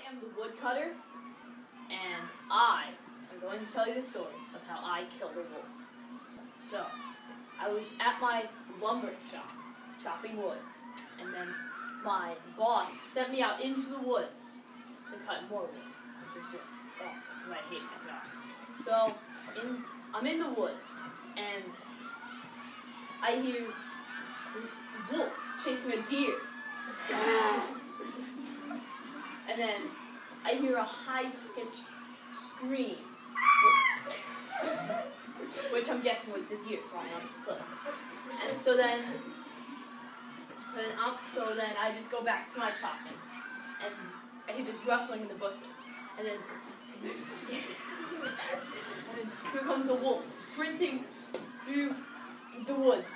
am the woodcutter, and I am going to tell you the story of how I killed a wolf. So, I was at my lumber shop, chopping wood, and then my boss sent me out into the woods to cut more wood, which was just awful, because I hate my job. So, I'm in the woods, and I hear this wolf chasing a deer. And then I hear a high-pitched scream, which I'm guessing was the deer falling off the cliff. And so then I just go back to my chopping, and I hear this rustling in the bushes, and then here comes a wolf sprinting through the woods,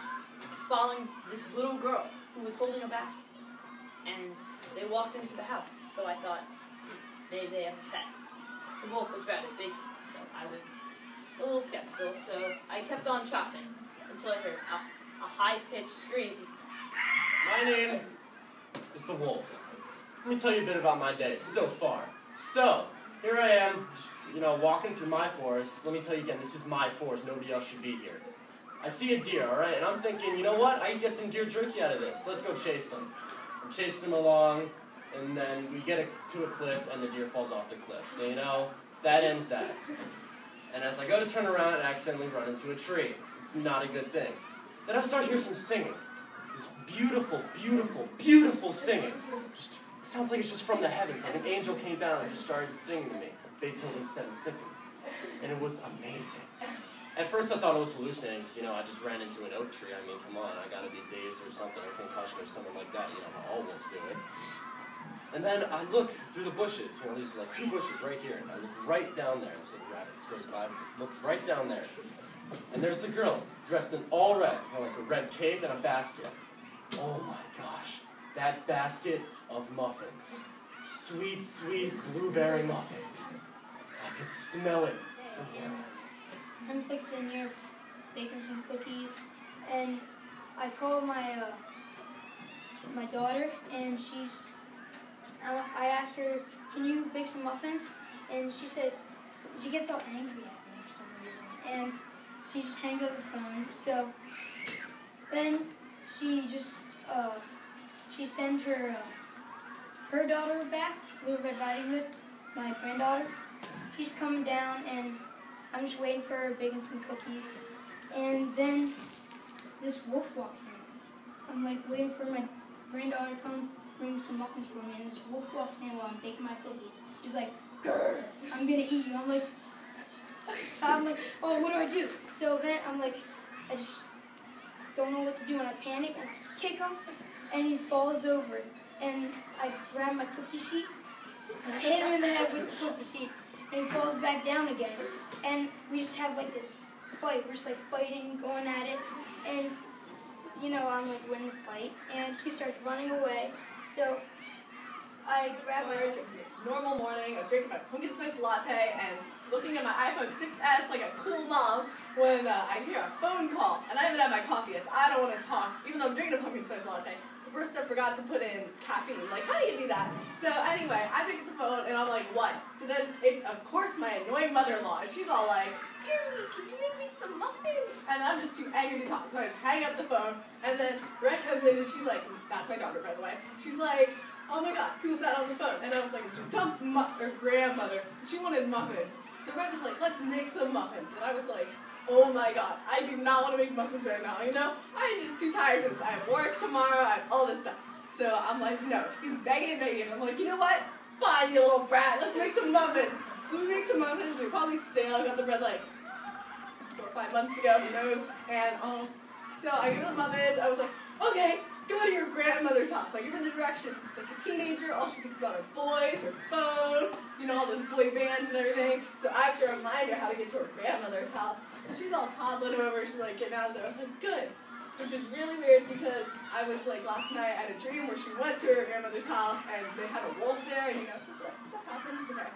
following this little girl who was holding a basket. And they walked into the house, so I thought, maybe they have a pet. The wolf was rather big, so I was a little skeptical, so I kept on chopping until I heard a high-pitched scream. My name is the Wolf. Let me tell you a bit about my day so far. So, here I am, just, walking through my forest. Let me tell you again, this is my forest. Nobody else should be here. I see a deer, alright? And I'm thinking, you know what? I can get some deer jerky out of this. Let's go chase him. I'm chasing him along, and then we get to a cliff, and the deer falls off the cliff. So, that ends that. And as I go to turn around, I accidentally run into a tree. It's not a good thing. Then I start hearing some singing. This beautiful, beautiful, beautiful singing. Just sounds like it's just from the heavens, like an angel came down and just started singing to me. Beethoven's 7th Symphony. And it was amazing. At first I thought it was hallucinating, because, I just ran into an oak tree. I mean, come on, I gotta be dazed or something, or concussion or something like that. How all wolves do it. And then I look through the bushes. There's like 2 bushes right here. And I look right down there. There's a rabbit that goes by. Look right down there. And there's the girl, dressed in all red. Like a red cape and a basket. Oh my gosh. That basket of muffins. Sweet, sweet blueberry muffins. I could smell it from here. I'm fixing here, baking some cookies, and I call my my daughter, and I ask her, can you bake some muffins? And she says, she gets all angry at me for some reason, and she just hangs up the phone. So then she just she sent her daughter back, Little Red Riding Hood, my granddaughter. She's coming down, and I'm just waiting for her, baking some cookies, and then this wolf walks in. I'm like waiting for my granddaughter to come bring some muffins for me, and this wolf walks in while I'm baking my cookies. He's like, "Grr, I'm gonna eat you." I'm like, oh, what do I do? So then I'm like, I just don't know what to do, and I panic and I kick him, and he falls over, and I grab my cookie sheet and I hit him in the head with the cookie sheet. And he falls back down again. And we just have like this fight. We're just like fighting, going at it. And, I'm like winning the fight. And he starts running away. So I grab my... Normal morning, I was drinking my pumpkin spice latte and looking at my iPhone 6S like a cool mom when I hear a phone call. And I haven't had my coffee yet, so I don't want to talk, even though I'm drinking a pumpkin spice latte. First, I forgot to put in caffeine. Like, how do you do that? So anyway, I pick up the phone and I'm like, what? So then it's, of course, my annoying mother-in-law. And she's all like, dear me, can you make me some muffins? And I'm just too angry to talk. So I just hang up the phone. And then Brett comes in and she's like, that's my daughter, by the way. She's like, oh my God, who's that on the phone? And I was like, it's your dumb grandmother. And she wanted muffins. So Brett was like, let's make some muffins. And I was like, oh my God, I do not want to make muffins right now, I'm just too tired for this. I have work tomorrow, I have all this stuff. So I'm like, no, she's begging and begging. I'm like, you know what? Fine, you little brat, let's make some muffins. So we make some muffins, they're probably stale. I got the bread like 4 or 5 months ago, who knows? And so I give her the muffins, I was like, okay, go to your grandmother's house. So I give her the directions. She's like a teenager, all she thinks about are boys, her phone, all those boy bands and everything. So I have to remind her how to get to her grandmother's house. So she's all toddling over, she's like getting out of there. I was like, good. Which is really weird because I was like last night I had a dream where she went to her grandmother's house and they had a wolf there and so stuff happens. Okay.